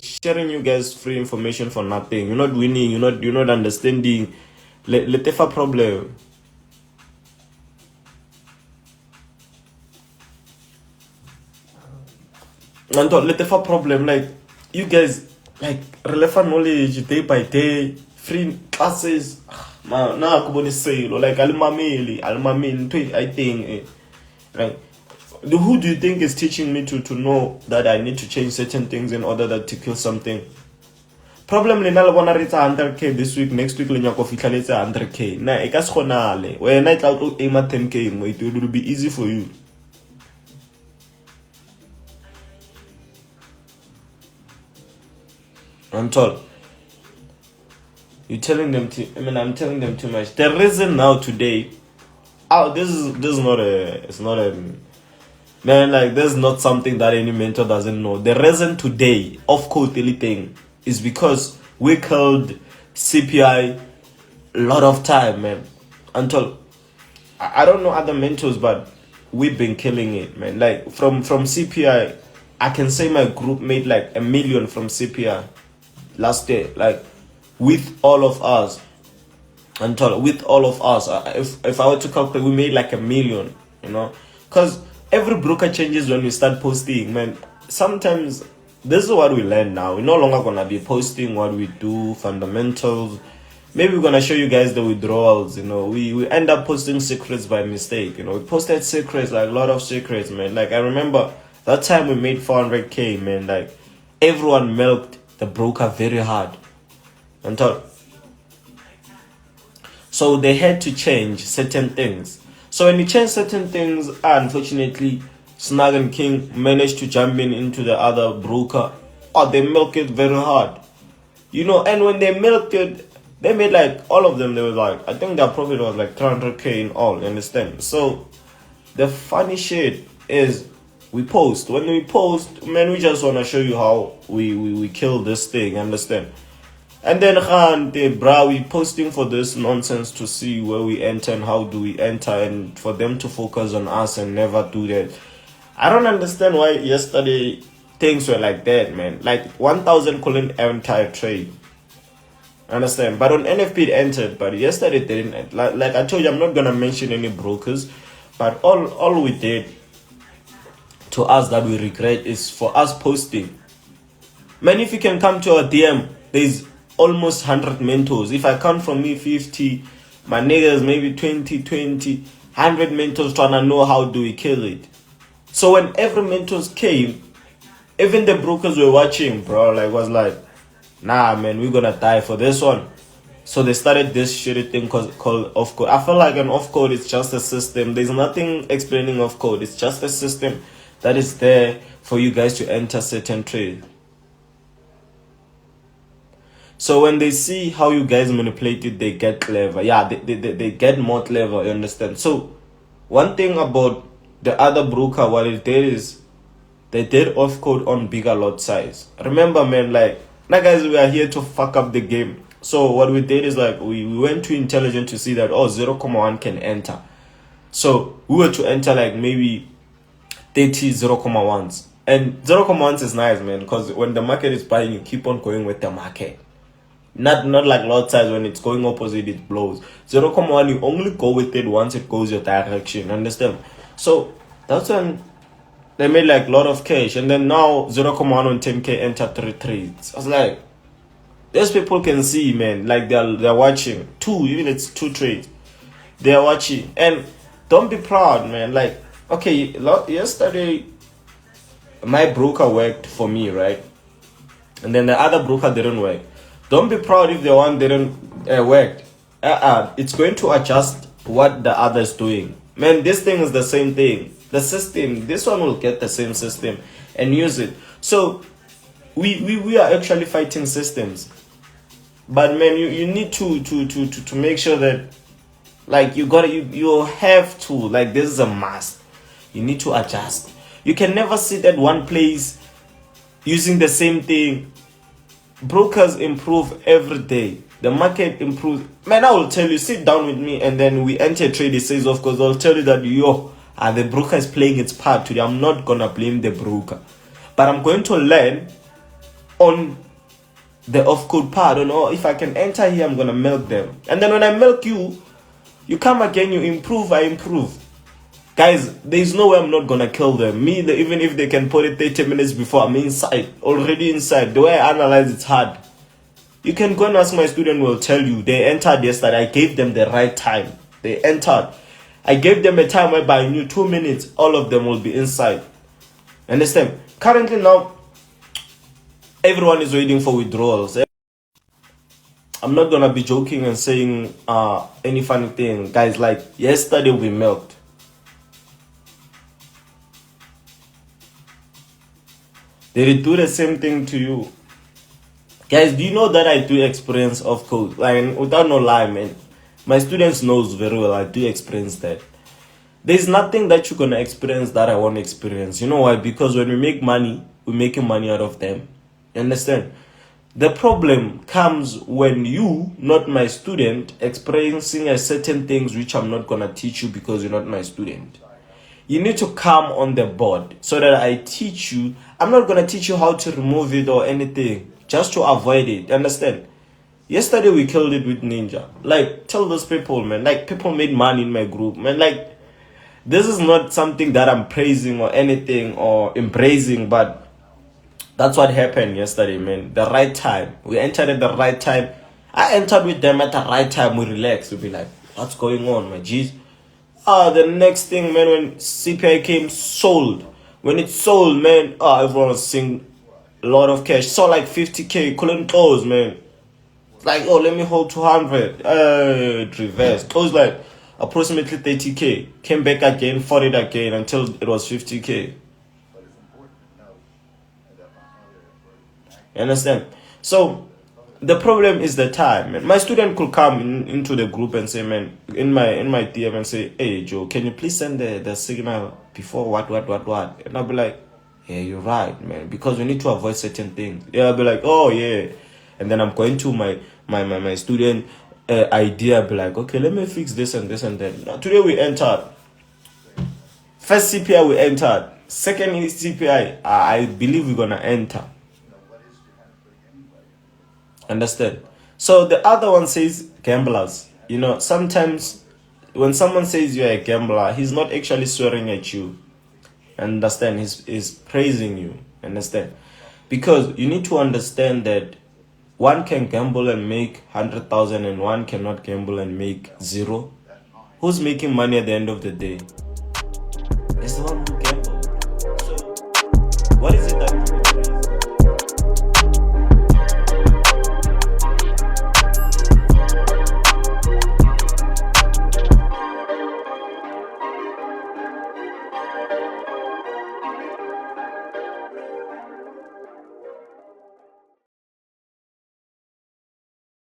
sharing you guys free information for nothing. You're not winning. You're not understanding. Let a problem. And let a problem. Like you guys, like relevant knowledge day by day, free classes. Man, now I could say like alimamili, I think, right. Who do you think is teaching me to know that I need to change certain things in order that to kill something? Problem le na le bona re tsa 100k this week, next week le nyako fitla le tsa 100k. Na e ka se kgonale. Wena e tla go aim at 10k, it will be easy for you. I'm told. You're telling them I'm telling them too much. The reason now today, this is not a man, like there's not something that any mentor doesn't know. The reason today of code thing is because we killed CPI a lot of time, man. Until I don't know other mentors, but we've been killing it, man. Like from CPI, I can say my group made like $1 million from CPI last day, like with all of us. Until with all of us, if I were to calculate, we made like $1 million, because every broker changes when we start posting, man. Sometimes this is what we learn now. We're no longer gonna be posting what we do, fundamentals. Maybe we're gonna show you guys the withdrawals. We end up posting secrets by mistake. We posted secrets, like a lot of secrets, man. Like I remember that time we made 400k, man. Like everyone milked the broker very hard. Until so they had to change certain things. So when you change certain things, unfortunately, Snug and King managed to jump into the other broker. Oh, they milk it very hard. And when they milked it, they made like, all of them, they were like, I think their profit was like 300k in all, you understand? So the funny shit is we post. When we post, man, we just want to show you how we kill this thing, understand? And then we posting for this nonsense to see where we enter and how do we enter, and for them to focus on us and never do that. I don't understand why yesterday things were like that, man. Like 1,000 couldn't enter a trade. Understand? But on NFP it entered, but yesterday they didn't. Like I told you, I'm not gonna mention any brokers, but all we did to us that we regret is for us posting. Man, if you can come to our DM, there's almost 100 mentors. If I count from me 50, my niggas maybe 100 mentors trying to know how do we kill it. So when every mentors came, even the brokers were watching, bro, was like, nah, man, we're gonna die for this one. So they started this shitty thing called off code. I feel like an off code is just a system. There's nothing explaining off code. It's just a system that is there for you guys to enter certain trades. So when they see how you guys manipulate it, they get clever. Yeah, they get more clever, you understand? So one thing about the other broker, what it did is they did off code on bigger lot size. Remember, man, like guys, we are here to fuck up the game. So what we did is like we went to intelligent to see that 0.1 can enter. So we were to enter like maybe 30 0.1s. And 0.1s is nice, man, because when the market is buying, you keep on going with the market. Not like lot size, when it's going opposite, it blows. 0.1, you only go with it once it goes your direction, understand? So that's when they made like a lot of cash. And then now 0.1 on 10k enter 3 trades. I was like, these people can see, man, like they're watching. Even it's 2 trades. They're watching. And don't be proud, man. Like, okay, yesterday my broker worked for me, right? And then the other broker didn't work. Don't be proud if the one didn't work. It's going to adjust what the other is doing. Man, this thing is the same thing. The system, this one will get the same system and use it. So we are actually fighting systems. But man, you need to make sure that like you have to, like, this is a must. You need to adjust. You can never sit at one place using the same thing. Brokers improve every day. The market improves. Man, I will tell you, sit down with me and then we enter a trade. It says, of course, I'll tell you that the broker is playing its part today. I'm not gonna blame the broker, but I'm going to learn on the off-code part. I don't know if I can enter here, I'm gonna milk them. And then when I milk you, you come again, you improve, I improve. Guys, there's no way I'm not gonna kill them. Even if they can put it 30 minutes before, I'm inside, already inside. The way I analyze it's hard. You can go and ask my student, will tell you they entered yesterday. I gave them the right time. They entered. I gave them a time whereby I knew 2 minutes, all of them will be inside. Understand? Currently now, everyone is waiting for withdrawals. I'm not gonna be joking and saying any funny thing. Guys, like yesterday we milked. They do the same thing to you. Guys, do you know that I do experience off code? Like, without no lie, man. My students knows very well I do experience that. There's nothing that you're gonna experience that I won't experience. You know why? Because when we make money, we're making money out of them. You understand? The problem comes when you, not my student, experiencing a certain things which I'm not gonna teach you because you're not my student. You need to come on the board so that I teach you. I'm not gonna teach you how to remove it or anything, just to avoid it. Understand? Yesterday we killed it with Ninja. Like, tell those people, man. Like, people made money in my group, man. Like, this is not something that I'm praising or anything or embracing, but that's what happened yesterday, man. The right time. We entered at the right time. I entered with them at the right time. We relaxed. We'll be like, what's going on, my G's? The next thing, man, when CPI came, sold. When it sold, man, everyone was seeing a lot of cash. Saw like 50K, couldn't close, man. Like, oh, let me hold 200. It reversed. Closed like approximately 30K. Came back again, fought it again until it was 50K. You understand? So the problem is the time, man. My student could come into the group and say, man, in my DM and say, hey Joe, can you please send the signal before what? And I'll be like, yeah, you're right, man, because we need to avoid certain things. Yeah, I'll be like, oh yeah. And then I'm going to my student idea. I'll be like, okay, let me fix this and this and that. Now, today we entered. First CPI we entered. Second CPI, I believe we're gonna enter. Understand? So the other one says gamblers. You know, sometimes when someone says you're a gambler, he's not actually swearing at you. Understand? He's praising you. Understand? Because you need to understand that one can gamble and make 100,000 and one cannot gamble and make 0. Who's making money at the end of the day? It's the one who